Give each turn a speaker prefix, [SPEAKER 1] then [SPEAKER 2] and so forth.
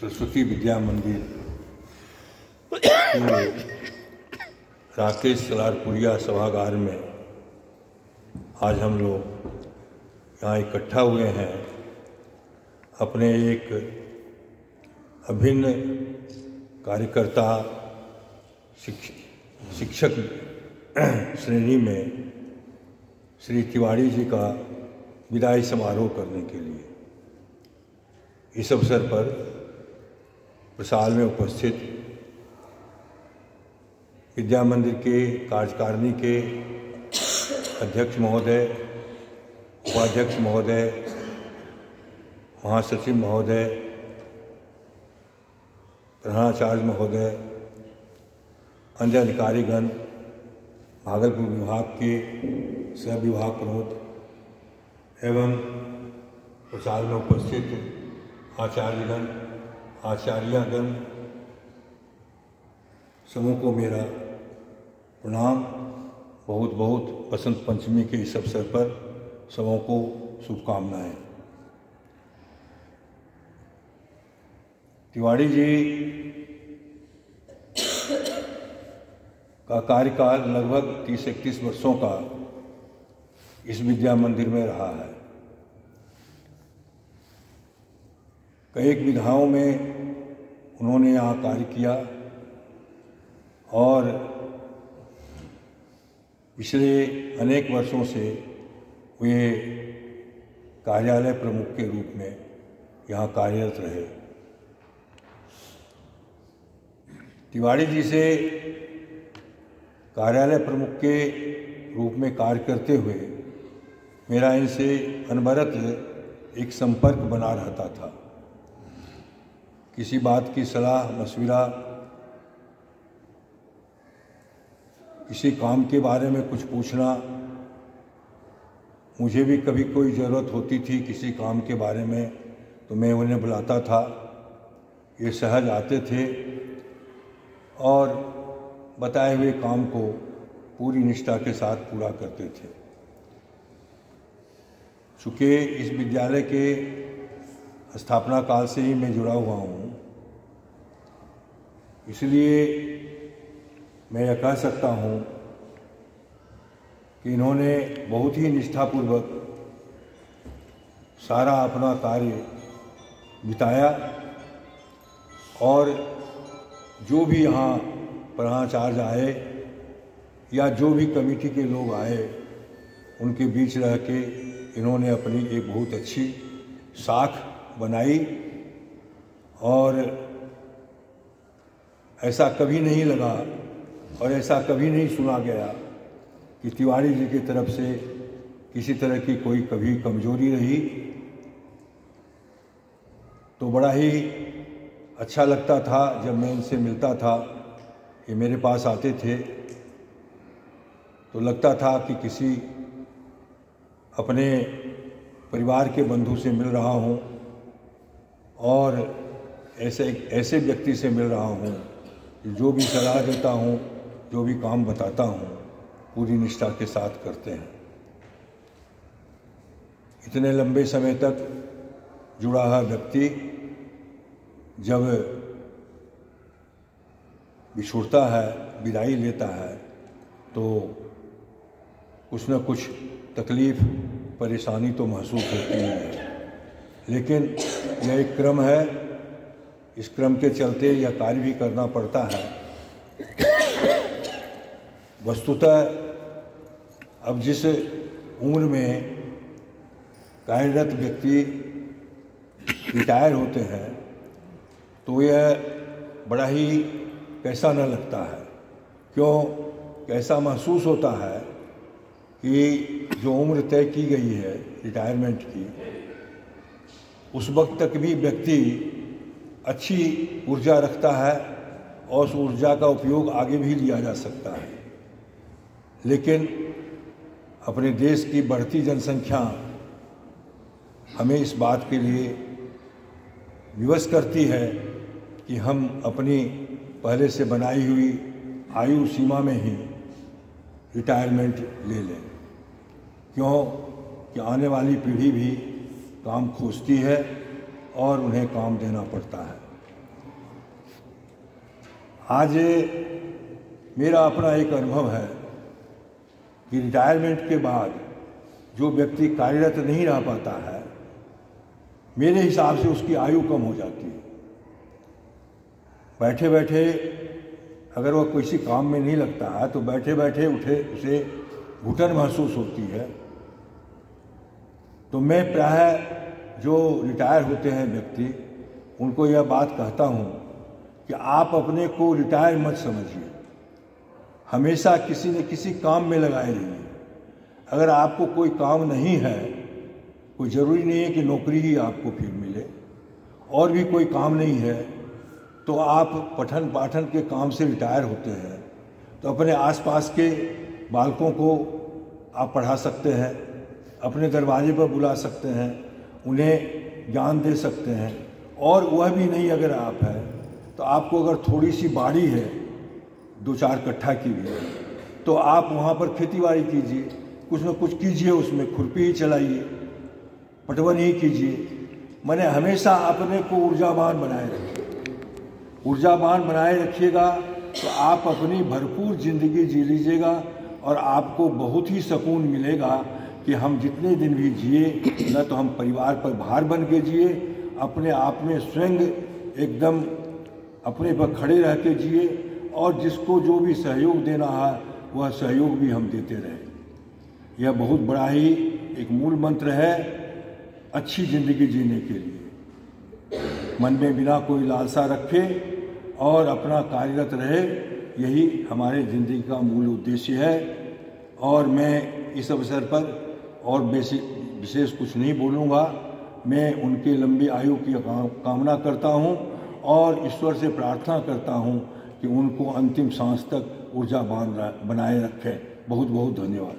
[SPEAKER 1] सरस्वती विद्या मंदिर के राकेश सलारपुरिया सभागार में आज हम लोग यहाँ इकट्ठा हुए हैं अपने एक अभिन्न कार्यकर्ता शिक्षक श्रेणी में श्री तिवारी जी का विदाई समारोह करने के लिए इस अवसर पर प्रसाल में उपस्थित विद्या मंदिर के कार्यकारिणी के अध्यक्ष महोदय, उपाध्यक्ष महोदय, महासचिव महोदय, प्रधानाचार्य महोदय, अन्य अधिकारीगण, भागलपुर विभाग के सह विभाग प्रमुख एवं प्रसाल में उपस्थित आचार्यगण, आचार्यगण, समूह को मेरा प्रणाम। बहुत बहुत बसंत पंचमी के इस अवसर पर सबों को शुभकामनाएं। तिवारी जी का कार्यकाल लगभग 30-31 वर्षों का इस विद्या मंदिर में रहा है। कई विधाओं में उन्होंने यहाँ कार्य किया और पिछले अनेक वर्षों से वे कार्यालय प्रमुख के रूप में यहाँ कार्यरत रहे। तिवारी जी से कार्यालय प्रमुख के रूप में कार्य करते हुए मेरा इनसे अनवरत एक संपर्क बना रहता था। किसी बात की सलाह मशविरा, किसी काम के बारे में कुछ पूछना, मुझे भी कभी कोई ज़रूरत होती थी किसी काम के बारे में तो मैं उन्हें बुलाता था। ये सहज आते थे और बताए हुए काम को पूरी निष्ठा के साथ पूरा करते थे। चूँकि इस विद्यालय के स्थापना काल से ही मैं जुड़ा हुआ हूँ, इसलिए मैं यह कह सकता हूँ कि इन्होंने बहुत ही निष्ठापूर्वक सारा अपना कार्य बिताया और जो भी यहाँ प्रधानाचार्य आए या जो भी कमेटी के लोग आए, उनके बीच रह के इन्होंने अपनी एक बहुत अच्छी साख बनाई और ऐसा कभी नहीं लगा और ऐसा कभी नहीं सुना गया कि तिवारी जी की तरफ से किसी तरह की कोई कभी कमजोरी रही। तो बड़ा ही अच्छा लगता था जब मैं इनसे मिलता था। ये मेरे पास आते थे तो लगता था कि किसी अपने परिवार के बंधु से मिल रहा हूँ और ऐसे व्यक्ति से मिल रहा हूँ जो भी सलाह देता हूँ, जो भी काम बताता हूँ, पूरी निष्ठा के साथ करते हैं। इतने लंबे समय तक जुड़ा हुआ व्यक्ति जब बिछुड़ता है, विदाई लेता है, तो कुछ न कुछ तकलीफ, परेशानी तो महसूस होती ही है। लेकिन यह एक क्रम है, इस क्रम के चलते यह कार्य भी करना पड़ता है। वस्तुतः अब जिस उम्र में कार्यरत व्यक्ति रिटायर होते हैं तो यह बड़ा ही कैसा न लगता है। क्यों कैसा महसूस होता है कि जो उम्र तय की गई है रिटायरमेंट की, उस वक्त तक भी व्यक्ति अच्छी ऊर्जा रखता है और उस ऊर्जा का उपयोग आगे भी लिया जा सकता है। लेकिन अपने देश की बढ़ती जनसंख्या हमें इस बात के लिए विवश करती है कि हम अपनी पहले से बनाई हुई आयु सीमा में ही रिटायरमेंट ले लें। क्यों कि आने वाली पीढ़ी भी काम खोजती है और उन्हें काम देना पड़ता है। आज मेरा अपना एक अनुभव है कि रिटायरमेंट के बाद जो व्यक्ति कार्यरत नहीं रह पाता है, मेरे हिसाब से उसकी आयु कम हो जाती है। बैठे बैठे अगर वह किसी काम में नहीं लगता है तो बैठे बैठे उसे घुटन महसूस होती है। तो मैं प्रायः जो रिटायर होते हैं व्यक्ति, उनको यह बात कहता हूँ कि आप अपने को रिटायर मत समझिए, हमेशा किसी न किसी काम में लगाए रहिए। अगर आपको कोई काम नहीं है, कोई ज़रूरी नहीं है कि नौकरी ही आपको फिर मिले, और भी कोई काम नहीं है तो आप पठन पाठन के काम से रिटायर होते हैं तो अपने आसपास के बालकों को आप पढ़ा सकते हैं, अपने दरवाजे पर बुला सकते हैं, उन्हें ज्ञान दे सकते हैं। और वह भी नहीं अगर आप है तो आपको अगर थोड़ी सी बाड़ी है 2-4 कट्ठा की भी, तो आप वहाँ पर खेतीबाड़ी कीजिए, कुछ न कुछ कीजिए, उसमें खुरपी ही चलाइए, पटवन ही कीजिए। मैंने हमेशा अपने को ऊर्जावान बनाए रखिए। ऊर्जावान बनाए रखिएगा तो आप अपनी भरपूर ज़िंदगी जी लीजिएगा और आपको बहुत ही सुकून मिलेगा कि हम जितने दिन भी जिए, न तो हम परिवार पर भार बन के जिए, अपने आप में स्वयं एकदम अपने पर खड़े रह के जिए, और जिसको जो भी सहयोग देना है वह सहयोग भी हम देते रहे। यह बहुत बड़ा ही एक मूल मंत्र है अच्छी ज़िंदगी जीने के लिए। मन में बिना कोई लालसा रखे और अपना कार्यरत रहे, यही हमारे ज़िंदगी का मूल उद्देश्य है। और मैं इस अवसर पर और विशेष कुछ नहीं बोलूँगा। मैं उनके लंबी आयु की कामना करता हूँ और ईश्वर से प्रार्थना करता हूँ कि उनको अंतिम सांस तक ऊर्जावान बनाए रखें। बहुत बहुत धन्यवाद।